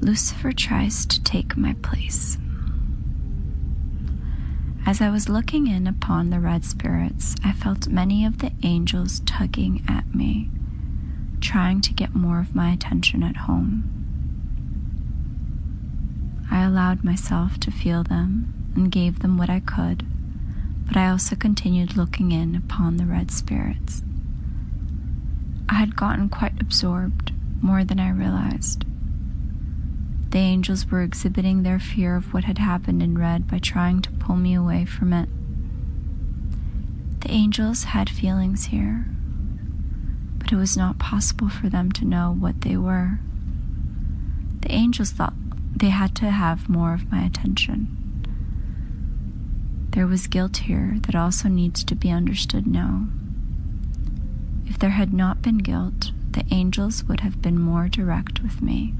Lucifer tries to take my place. As I was looking in upon the red spirits, I felt many of the angels tugging at me, trying to get more of my attention at home. I allowed myself to feel them and gave them what I could, but I also continued looking in upon the red spirits. I had gotten quite absorbed, more than I realized. The angels were exhibiting their fear of what had happened in red by trying to pull me away from it. The angels had feelings here, but it was not possible for them to know what they were. The angels thought they had to have more of my attention. There was guilt here that also needs to be understood now. If there had not been guilt, the angels would have been more direct with me.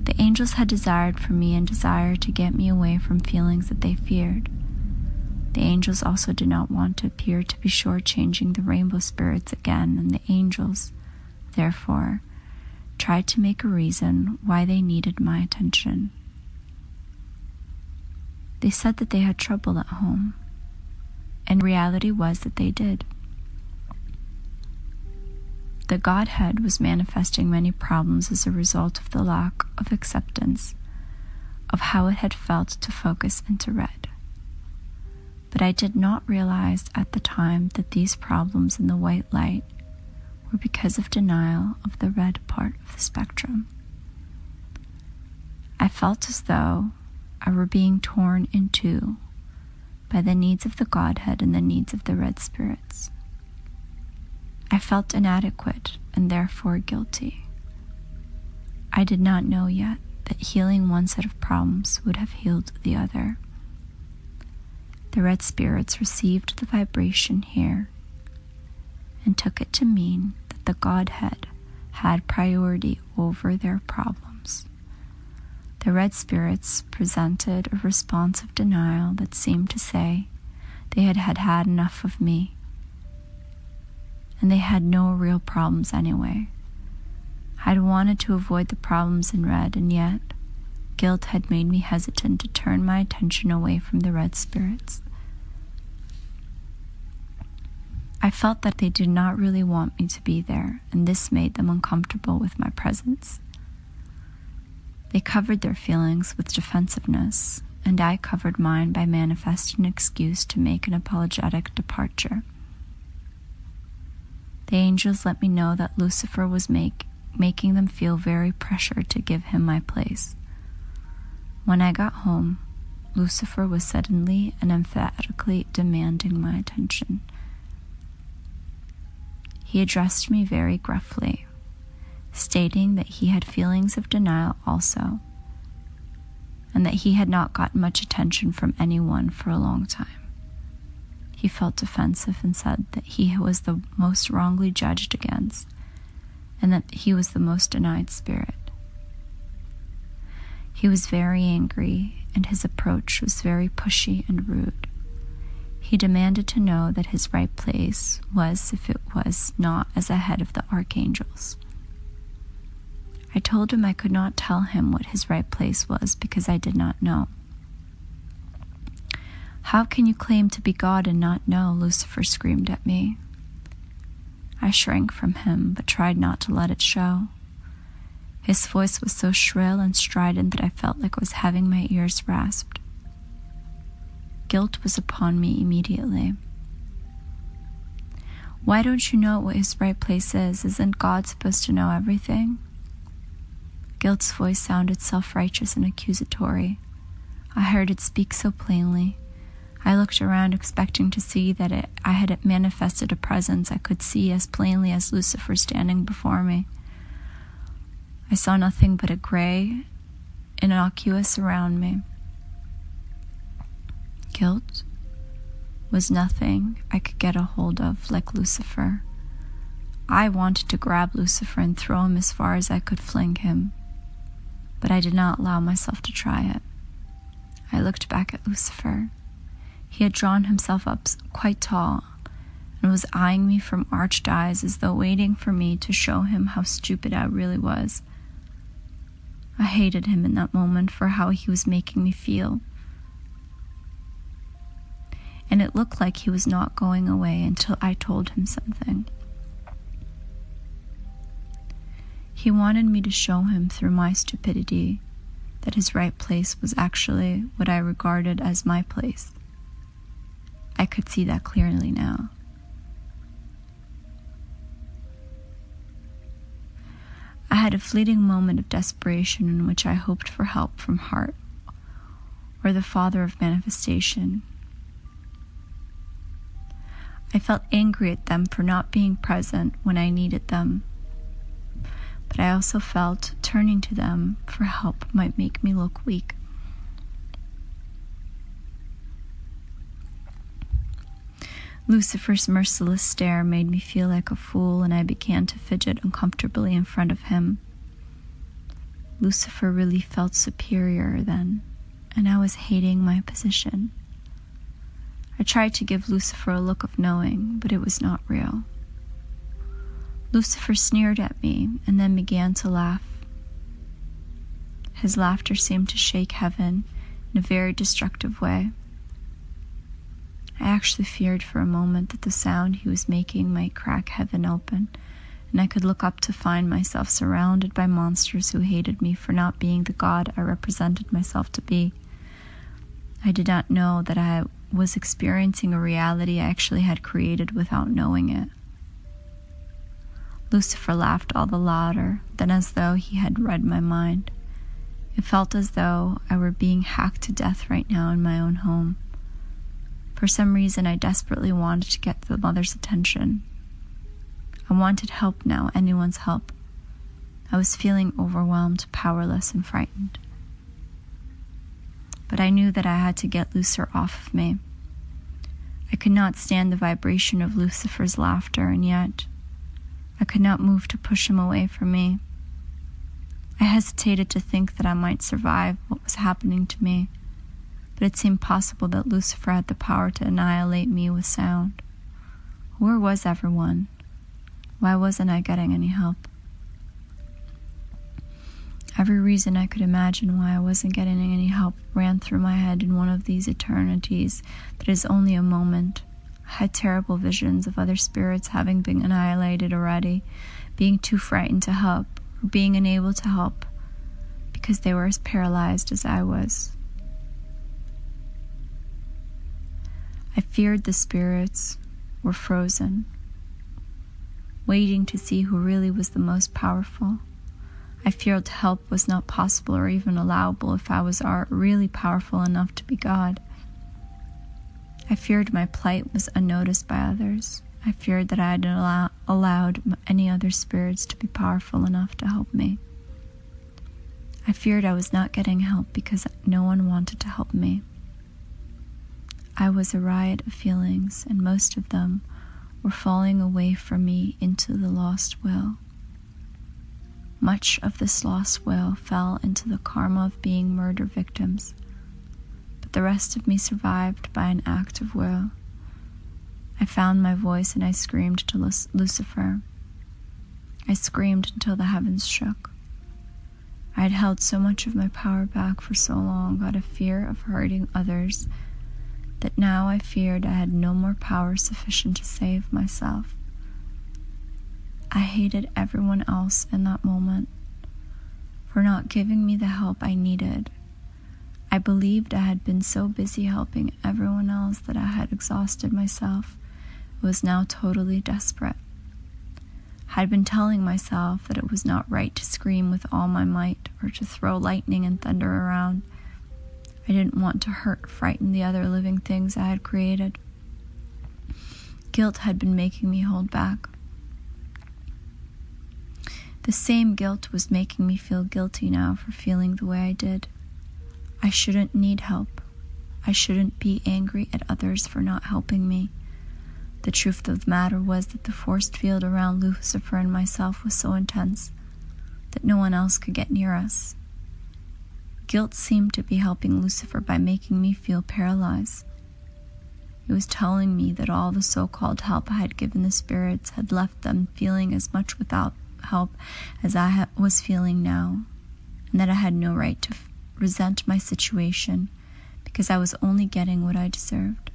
The angels had desired for me and desired to get me away from feelings that they feared. The angels also did not want to appear to be shortchanging the rainbow spirits again, and the angels, therefore, tried to make a reason why they needed my attention. They said that they had trouble at home, and reality was that they did. The Godhead was manifesting many problems as a result of the lack of acceptance of how it had felt to focus into red. But I did not realize at the time that these problems in the white light were because of denial of the red part of the spectrum. I felt as though I were being torn in two by the needs of the Godhead and the needs of the red spirits. I felt inadequate and therefore guilty. I did not know yet that healing one set of problems would have healed the other. The red spirits received the vibration here and took it to mean that the Godhead had priority over their problems. The red spirits presented a response of denial that seemed to say they had had enough of me, and they had no real problems anyway. I'd wanted to avoid the problems in red, and yet guilt had made me hesitant to turn my attention away from the red spirits. I felt that they did not really want me to be there, and this made them uncomfortable with my presence. They covered their feelings with defensiveness, and I covered mine by manifesting an excuse to make an apologetic departure. The angels let me know that Lucifer was making them feel very pressured to give him my place. When I got home, Lucifer was suddenly and emphatically demanding my attention. He addressed me very gruffly, stating that he had feelings of denial also, and that he had not gotten much attention from anyone for a long time. He felt defensive and said that he was the most wrongly judged against, and that he was the most denied spirit. He was very angry, and his approach was very pushy and rude. He demanded to know that his right place was if it was not as a head of the archangels. I told him I could not tell him what his right place was because I did not know. "How can you claim to be God and not know?" Lucifer screamed at me. I shrank from him, but tried not to let it show. His voice was so shrill and strident that I felt like I was having my ears rasped. Guilt was upon me immediately. "Why don't you know what his right place is? Isn't God supposed to know everything?" Guilt's voice sounded self-righteous and accusatory. I heard it speak so plainly. I looked around expecting to see that I had manifested a presence I could see as plainly as Lucifer standing before me. I saw nothing but a gray, innocuous around me. Guilt was nothing I could get a hold of like Lucifer. I wanted to grab Lucifer and throw him as far as I could fling him, but I did not allow myself to try it. I looked back at Lucifer. He had drawn himself up quite tall and was eyeing me from arched eyes as though waiting for me to show him how stupid I really was. I hated him in that moment for how he was making me feel. And it looked like he was not going away until I told him something. He wanted me to show him through my stupidity that his right place was actually what I regarded as my place. I could see that clearly now. I had a fleeting moment of desperation in which I hoped for help from Heart, or the Father of Manifestation. I felt angry at them for not being present when I needed them, but I also felt turning to them for help might make me look weak. Lucifer's merciless stare made me feel like a fool, and I began to fidget uncomfortably in front of him. Lucifer really felt superior then, and I was hating my position. I tried to give Lucifer a look of knowing, but it was not real. Lucifer sneered at me and then began to laugh. His laughter seemed to shake heaven in a very destructive way. I actually feared for a moment that the sound he was making might crack heaven open, and I could look up to find myself surrounded by monsters who hated me for not being the God I represented myself to be. I did not know that I was experiencing a reality I actually had created without knowing it. Lucifer laughed all the louder, then as though he had read my mind. It felt as though I were being hacked to death right now in my own home. For some reason, I desperately wanted to get the mother's attention. I wanted help now, anyone's help. I was feeling overwhelmed, powerless, and frightened. But I knew that I had to get Lucifer off of me. I could not stand the vibration of Lucifer's laughter, and yet I could not move to push him away from me. I hesitated to think that I might survive what was happening to me, but it seemed possible that Lucifer had the power to annihilate me with sound. Where was everyone? Why wasn't I getting any help? Every reason I could imagine why I wasn't getting any help ran through my head in one of these eternities that is only a moment. I had terrible visions of other spirits having been annihilated already, being too frightened to help, or being unable to help, because they were as paralyzed as I was. I feared the spirits were frozen, waiting to see who really was the most powerful. I feared help was not possible or even allowable if I was really powerful enough to be God. I feared my plight was unnoticed by others. I feared that I had allowed any other spirits to be powerful enough to help me. I feared I was not getting help because no one wanted to help me. I was a riot of feelings, and most of them were falling away from me into the lost will. Much of this lost will fell into the karma of being murder victims, but the rest of me survived by an act of will. I found my voice and I screamed to Lucifer. I screamed until the heavens shook. I had held so much of my power back for so long out of fear of hurting others that now I feared I had no more power sufficient to save myself. I hated everyone else in that moment for not giving me the help I needed. I believed I had been so busy helping everyone else that I had exhausted myself. I was now totally desperate. I had been telling myself that it was not right to scream with all my might or to throw lightning and thunder around. I didn't want to hurt or frighten the other living things I had created. Guilt had been making me hold back. The same guilt was making me feel guilty now for feeling the way I did. I shouldn't need help. I shouldn't be angry at others for not helping me. The truth of the matter was that the force field around Lucifer and myself was so intense that no one else could get near us. Guilt seemed to be helping Lucifer by making me feel paralyzed. It was telling me that all the so-called help I had given the spirits had left them feeling as much without help as I was feeling now. and that I had no right to resent my situation because I was only getting what I deserved.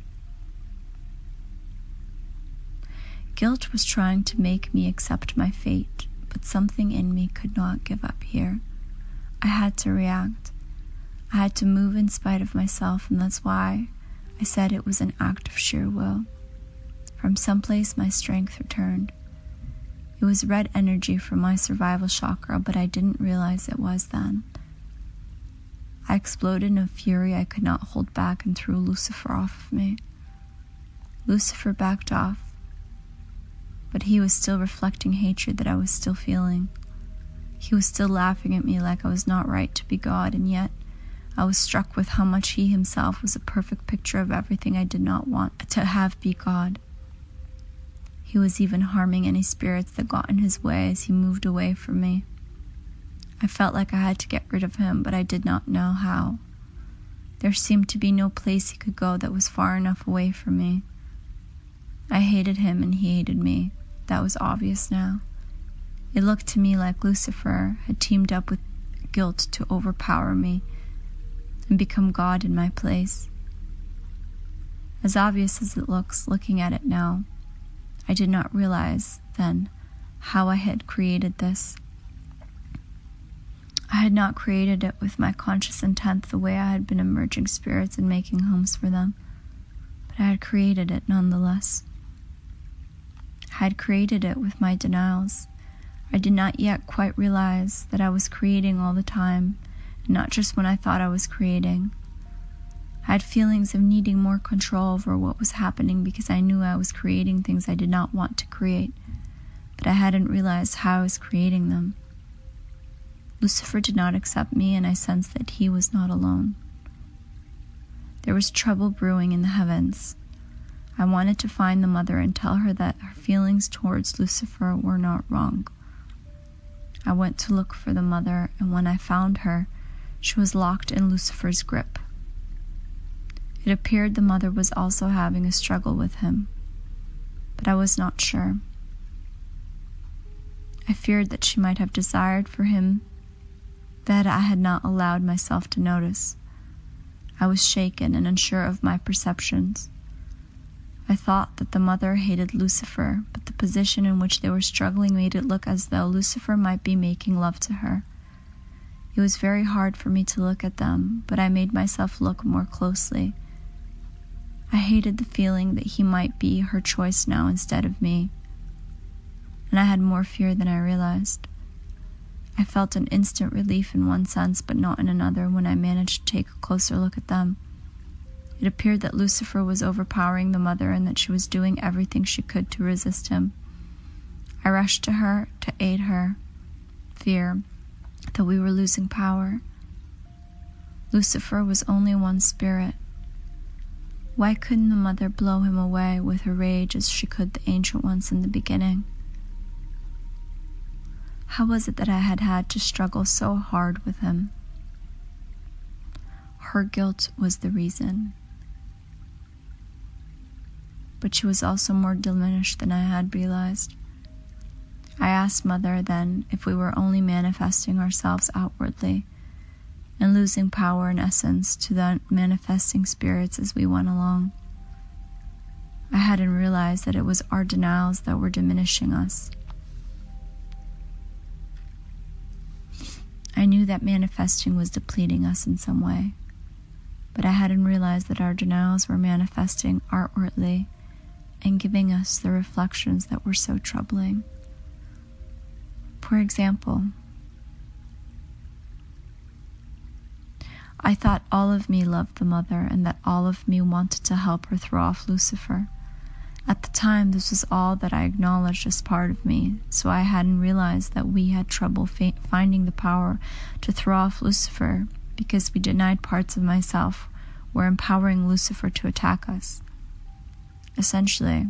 Guilt was trying to make me accept my fate, but something in me could not give up here. I had to react. I had to move in spite of myself, and that's why I said it was an act of sheer will. From someplace my strength returned. It was red energy from my survival chakra, but I didn't realize it was then. I exploded in a fury I could not hold back and threw Lucifer off of me. Lucifer backed off, but he was still reflecting hatred that I was still feeling. He was still laughing at me like I was not right to be God, and yet I was struck with how much he himself was a perfect picture of everything I did not want to have be God. He was even harming any spirits that got in his way as he moved away from me. I felt like I had to get rid of him, but I did not know how. There seemed to be no place he could go that was far enough away from me. I hated him and he hated me. That was obvious now. It looked to me like Lucifer had teamed up with guilt to overpower me and become God in my place. As obvious as it looks, looking at it now, I did not realize then how I had created this. I had not created it with my conscious intent the way I had been emerging spirits and making homes for them, but I had created it nonetheless. I had created it with my denials. I did not yet quite realize that I was creating all the time, and not just when I thought I was creating. I had feelings of needing more control over what was happening because I knew I was creating things I did not want to create, but I hadn't realized how I was creating them. Lucifer did not accept me, and I sensed that he was not alone. There was trouble brewing in the heavens. I wanted to find the mother and tell her that her feelings towards Lucifer were not wrong. I went to look for the mother, and when I found her, she was locked in Lucifer's grip. It appeared the mother was also having a struggle with him, but I was not sure. I feared that she might have desired for him that I had not allowed myself to notice. I was shaken and unsure of my perceptions. I thought that the mother hated Lucifer, but the position in which they were struggling made it look as though Lucifer might be making love to her. It was very hard for me to look at them, but I made myself look more closely. I hated the feeling that he might be her choice now instead of me, and I had more fear than I realized. I felt an instant relief in one sense, but not in another when I managed to take a closer look at them. It appeared that Lucifer was overpowering the mother and that she was doing everything she could to resist him. I rushed to her to aid her, fear that we were losing power. Lucifer was only one spirit. Why couldn't the mother blow him away with her rage as she could the ancient ones in the beginning? How was it that I had had to struggle so hard with him? Her guilt was the reason. But she was also more diminished than I had realized. I asked Mother then if we were only manifesting ourselves outwardly and losing power in essence to the manifesting spirits as we went along. I hadn't realized that it was our denials that were diminishing us. I knew that manifesting was depleting us in some way, but I hadn't realized that our denials were manifesting outwardly and giving us the reflections that were so troubling. For example, I thought all of me loved the mother and that all of me wanted to help her throw off Lucifer. At the time, this was all that I acknowledged as part of me, so I hadn't realized that we had trouble finding the power to throw off Lucifer because we denied parts of myself were empowering Lucifer to attack us. Essentially,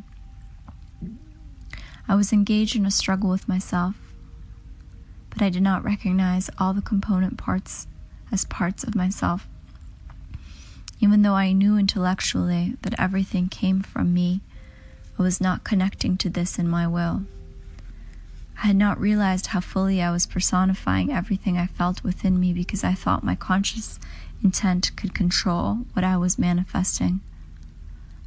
I was engaged in a struggle with myself, but I did not recognize all the component parts as parts of myself. Even though I knew intellectually that everything came from me, I was not connecting to this in my will. I had not realized how fully I was personifying everything I felt within me because I thought my conscious intent could control what I was manifesting.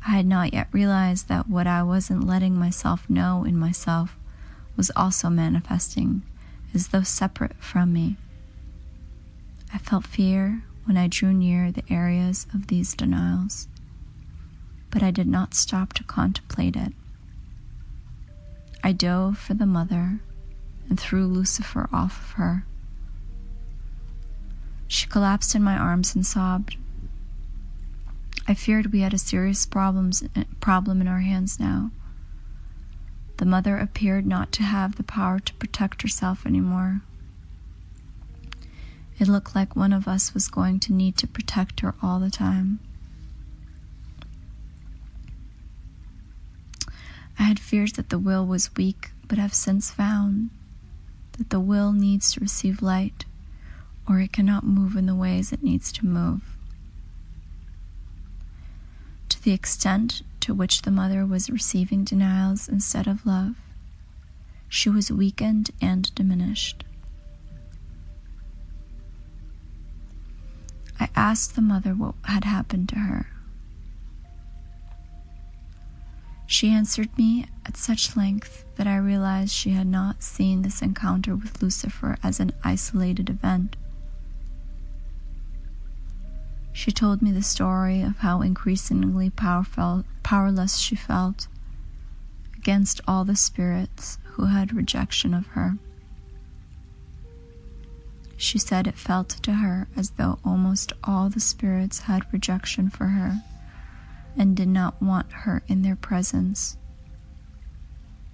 I had not yet realized that what I wasn't letting myself know in myself was also manifesting, as though separate from me. I felt fear when I drew near the areas of these denials, but I did not stop to contemplate it. I dove for the mother and threw Lucifer off of her. She collapsed in my arms and sobbed. I feared we had a serious problem in our hands now. The mother appeared not to have the power to protect herself anymore. It looked like one of us was going to need to protect her all the time. I had fears that the will was weak, but have since found that the will needs to receive light, or it cannot move in the ways it needs to move. To the extent to which the mother was receiving denials instead of love, she was weakened and diminished. I asked the mother what had happened to her. She answered me at such length that I realized she had not seen this encounter with Lucifer as an isolated event. She told me the story of how increasingly powerless she felt against all the spirits who had rejection of her. She said it felt to her as though almost all the spirits had rejection for her and did not want her in their presence.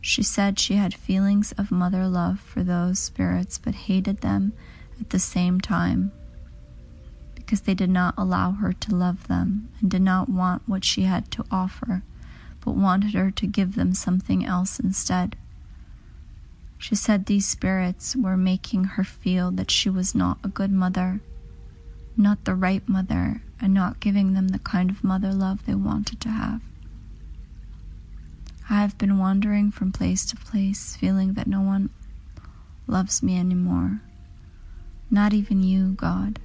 She said she had feelings of mother love for those spirits but hated them at the same time because they did not allow her to love them and did not want what she had to offer, but wanted her to give them something else instead. She said these spirits were making her feel that she was not a good mother, not the right mother, and not giving them the kind of mother love they wanted to have. I have been wandering from place to place, feeling that no one loves me anymore. Not even you, God,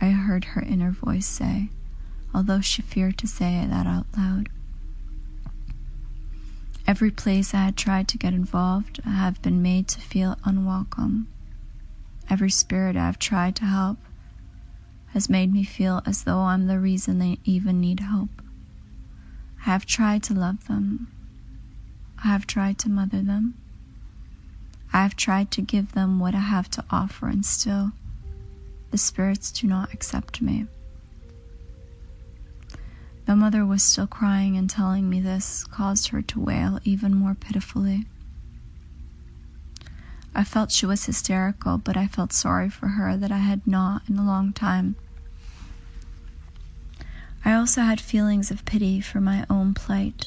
I heard her inner voice say, although she feared to say that out loud. Every place I had tried to get involved, I have been made to feel unwelcome. Every spirit I have tried to help has made me feel as though I'm the reason they even need help. I have tried to love them. I have tried to mother them. I have tried to give them what I have to offer, and still, the spirits do not accept me. The mother was still crying, and telling me this caused her to wail even more pitifully. I felt she was hysterical, but I felt sorry for her that I had not in a long time. I also had feelings of pity for my own plight,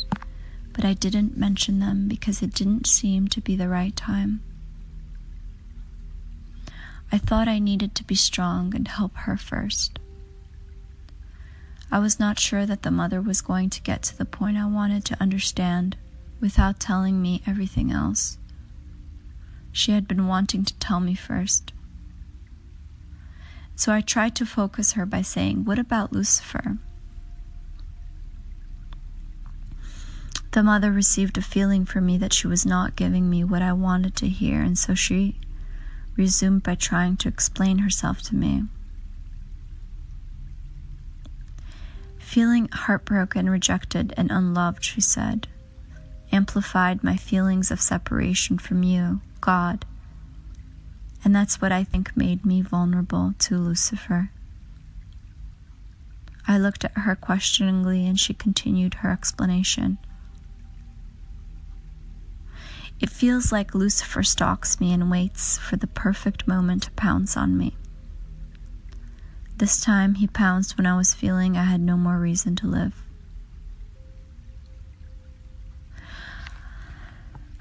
but I didn't mention them because it didn't seem to be the right time. I thought I needed to be strong and help her first. I was not sure that the mother was going to get to the point I wanted to understand without telling me everything else. She had been wanting to tell me first. So I tried to focus her by saying, "What about Lucifer?" The mother received a feeling from me that she was not giving me what I wanted to hear, and so she resumed by trying to explain herself to me. Feeling heartbroken, rejected, and unloved, she said, amplified my feelings of separation from you, God. And that's what I think made me vulnerable to Lucifer. I looked at her questioningly, and she continued her explanation. It feels like Lucifer stalks me and waits for the perfect moment to pounce on me. This time he pounced when I was feeling I had no more reason to live.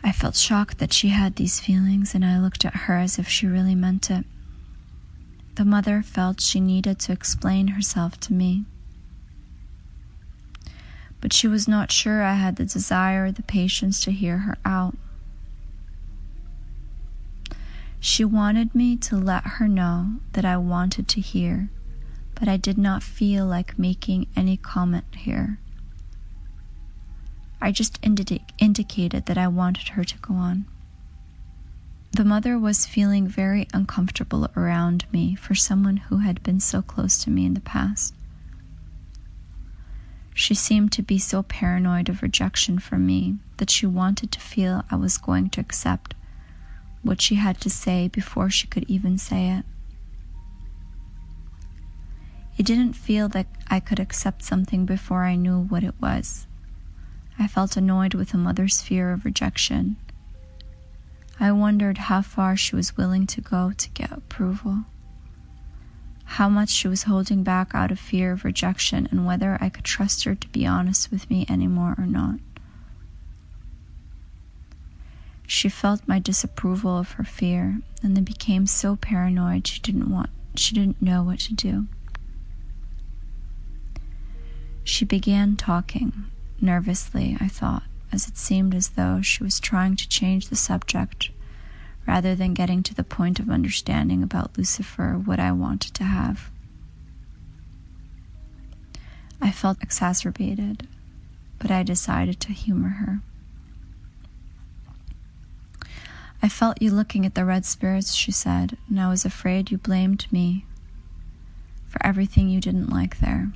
I felt shocked that she had these feelings, and I looked at her as if she really meant it. The mother felt she needed to explain herself to me, but she was not sure I had the desire or the patience to hear her out. She wanted me to let her know that I wanted to hear, but I did not feel like making any comment here. I just indicated that I wanted her to go on. The mother was feeling very uncomfortable around me for someone who had been so close to me in the past. She seemed to be so paranoid of rejection from me that she wanted to feel I was going to accept what she had to say before she could even say it. It didn't feel that I could accept something before I knew what it was. I felt annoyed with a mother's fear of rejection. I wondered how far she was willing to go to get approval, how much she was holding back out of fear of rejection, and whether I could trust her to be honest with me anymore or not. She felt my disapproval of her fear, and then became so paranoid she didn't know what to do. She began talking, nervously, I thought, as it seemed as though she was trying to change the subject rather than getting to the point of understanding about Lucifer what I wanted to have. I felt exacerbated, but I decided to humor her. I felt you looking at the red spirits, she said, and I was afraid you blamed me for everything you didn't like there.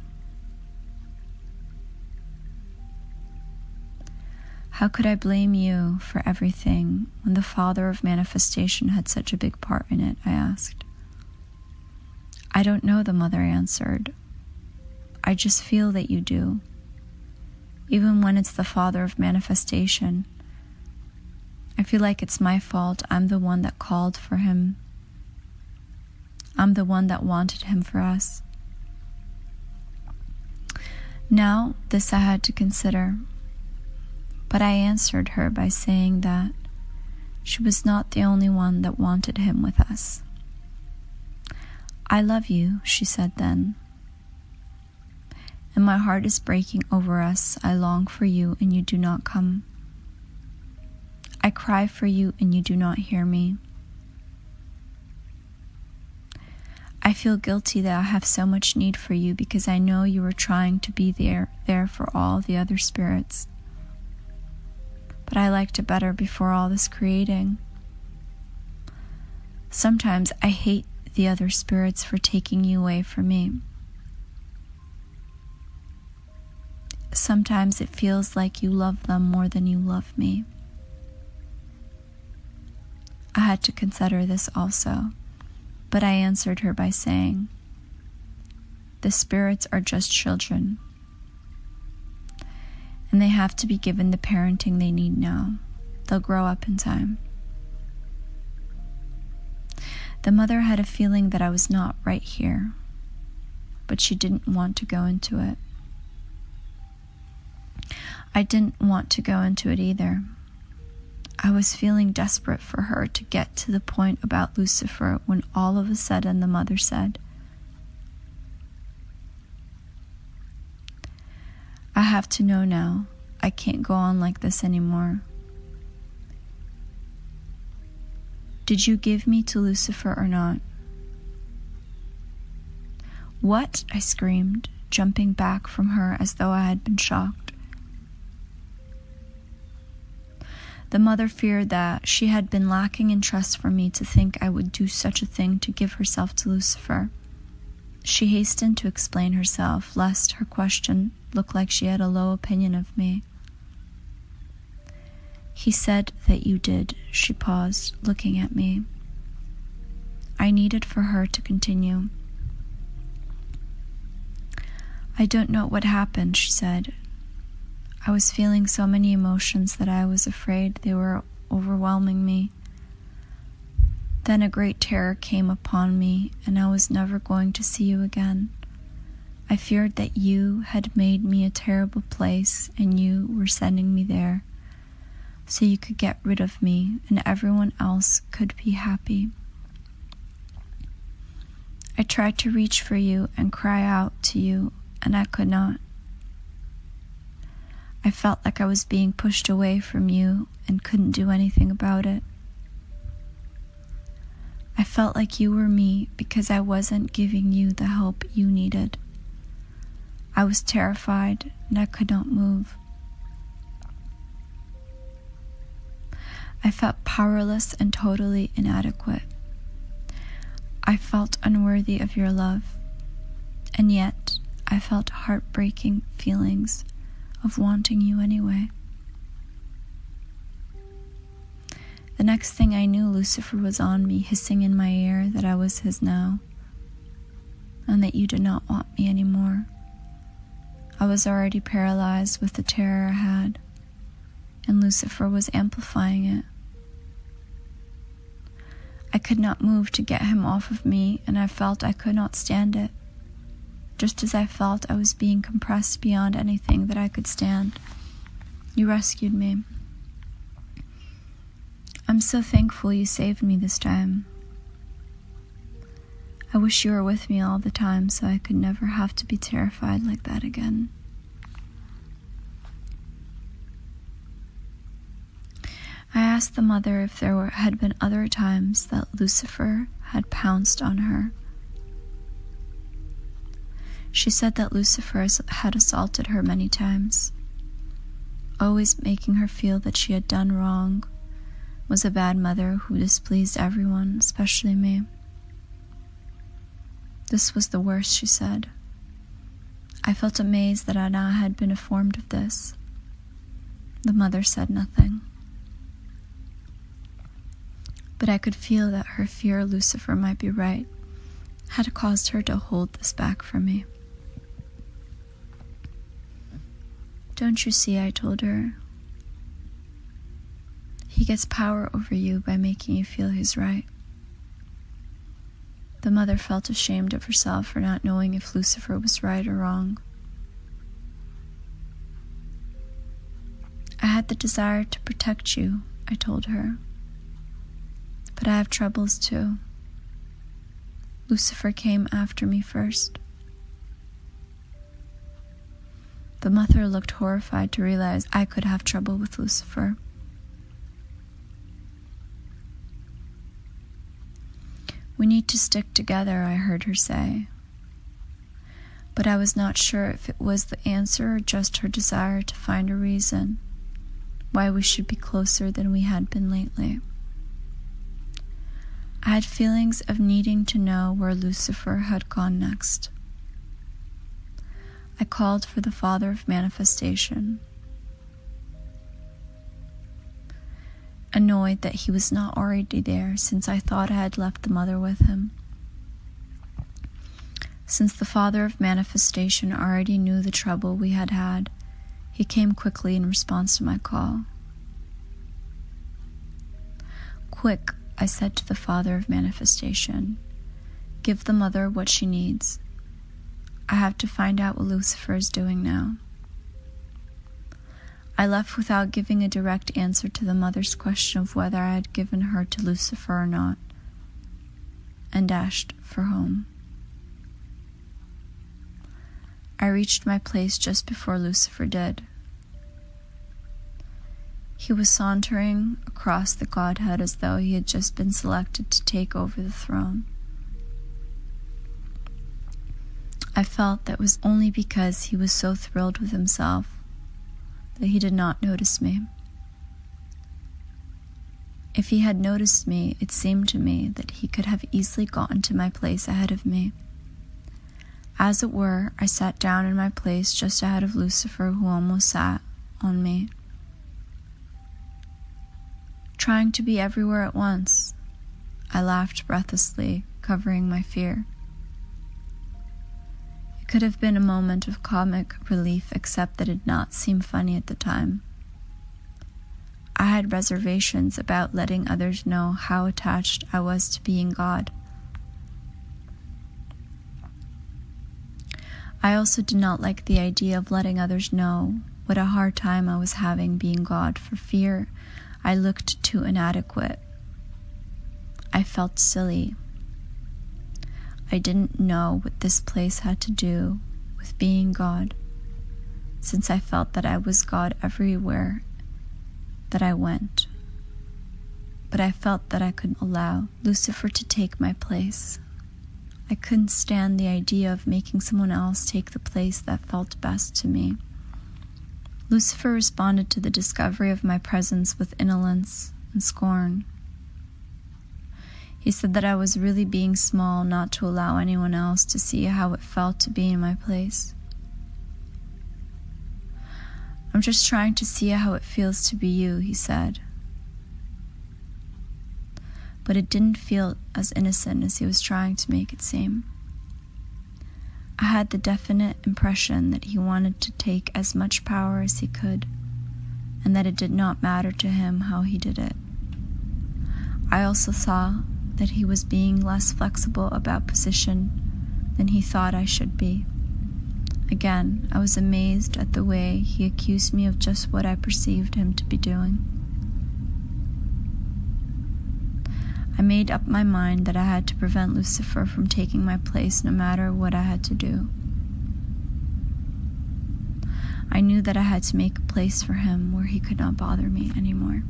How could I blame you for everything when the Father of Manifestation had such a big part in it? I asked. I don't know, the mother answered. I just feel that you do. Even when it's the Father of Manifestation, I feel like it's my fault. I'm the one that called for him. I'm the one that wanted him for us. Now, this I had to consider. But I answered her by saying that she was not the only one that wanted him with us. I love you, she said then. And my heart is breaking over us. I long for you and you do not come. I cry for you and you do not hear me. I feel guilty that I have so much need for you because I know you are trying to be there for all the other spirits. But I liked it better before all this creating. Sometimes I hate the other spirits for taking you away from me. Sometimes it feels like you love them more than you love me. I had to consider this also, but I answered her by saying, the spirits are just children, and they have to be given the parenting they need now. They'll grow up in time. The mother had a feeling that I was not right here, but she didn't want to go into it. I didn't want to go into it either. I was feeling desperate for her to get to the point about Lucifer when all of a sudden the mother said, I have to know now. I can't go on like this anymore. Did you give me to Lucifer or not? What? I screamed, jumping back from her as though I had been shocked. The mother feared that she had been lacking in trust for me to think I would do such a thing to give herself to Lucifer. She hastened to explain herself, lest her question look like she had a low opinion of me. He said that you did. She paused, looking at me. I needed for her to continue. I don't know what happened, she said. I was feeling so many emotions that I was afraid they were overwhelming me. Then a great terror came upon me, and I was never going to see you again. I feared that you had made me a terrible place, and you were sending me there, so you could get rid of me, and everyone else could be happy. I tried to reach for you and cry out to you, and I could not. I felt like I was being pushed away from you and couldn't do anything about it. I felt like you were me because I wasn't giving you the help you needed. I was terrified and I could not move. I felt powerless and totally inadequate. I felt unworthy of your love, and yet I felt heartbreaking feelings of wanting you anyway. The next thing I knew, Lucifer was on me, hissing in my ear that I was his now, and that you did not want me anymore. I was already paralyzed with the terror I had, and Lucifer was amplifying it. I could not move to get him off of me, and I felt I could not stand it, just as I felt I was being compressed beyond anything that I could stand. You rescued me. I'm so thankful you saved me this time. I wish you were with me all the time so I could never have to be terrified like that again. I asked the mother if there had been other times that Lucifer had pounced on her. She said that Lucifer had assaulted her many times, always making her feel that she had done wrong, was a bad mother who displeased everyone, especially me. This was the worst, she said. I felt amazed that Anna had been informed of this. The mother said nothing. But I could feel that her fear Lucifer might be right had caused her to hold this back from me. Don't you see, I told her. He gets power over you by making you feel he's right. The mother felt ashamed of herself for not knowing if Lucifer was right or wrong. I had the desire to protect you, I told her. But I have troubles too. Lucifer came after me first. The mother looked horrified to realize I could have trouble with Lucifer. We need to stick together, I heard her say. But I was not sure if it was the answer or just her desire to find a reason why we should be closer than we had been lately. I had feelings of needing to know where Lucifer had gone next. I called for the Father of Manifestation, annoyed that he was not already there since I thought I had left the mother with him. Since the Father of Manifestation already knew the trouble we had had, he came quickly in response to my call. Quick, I said to the Father of Manifestation, give the mother what she needs. I have to find out what Lucifer is doing now. I left without giving a direct answer to the mother's question of whether I had given her to Lucifer or not, and dashed for home. I reached my place just before Lucifer did. He was sauntering across the Godhead as though he had just been selected to take over the throne. I felt that was only because he was so thrilled with himself that he did not notice me. If he had noticed me, it seemed to me that he could have easily gotten to my place ahead of me. As it were, I sat down in my place just ahead of Lucifer, who almost sat on me. Trying to be everywhere at once, I laughed breathlessly, covering my fear. It could have been a moment of comic relief, except that it did not seem funny at the time. I had reservations about letting others know how attached I was to being God. I also did not like the idea of letting others know what a hard time I was having being God, for fear I looked too inadequate. I felt silly. I didn't know what this place had to do with being God, since I felt that I was God everywhere that I went. but I felt that I could allow Lucifer to take my place. I couldn't stand the idea of making someone else take the place that felt best to me. Lucifer responded to the discovery of my presence with indolence and scorn. He said that I was really being small not to allow anyone else to see how it felt to be in my place. I'm just trying to see how it feels to be you, he said. But it didn't feel as innocent as he was trying to make it seem. I had the definite impression that he wanted to take as much power as he could, and that it did not matter to him how he did it. I also saw that he was being less flexible about position than he thought I should be. Again, I was amazed at the way he accused me of just what I perceived him to be doing. I made up my mind that I had to prevent Lucifer from taking my place no matter what I had to do. I knew that I had to make a place for him where he could not bother me anymore.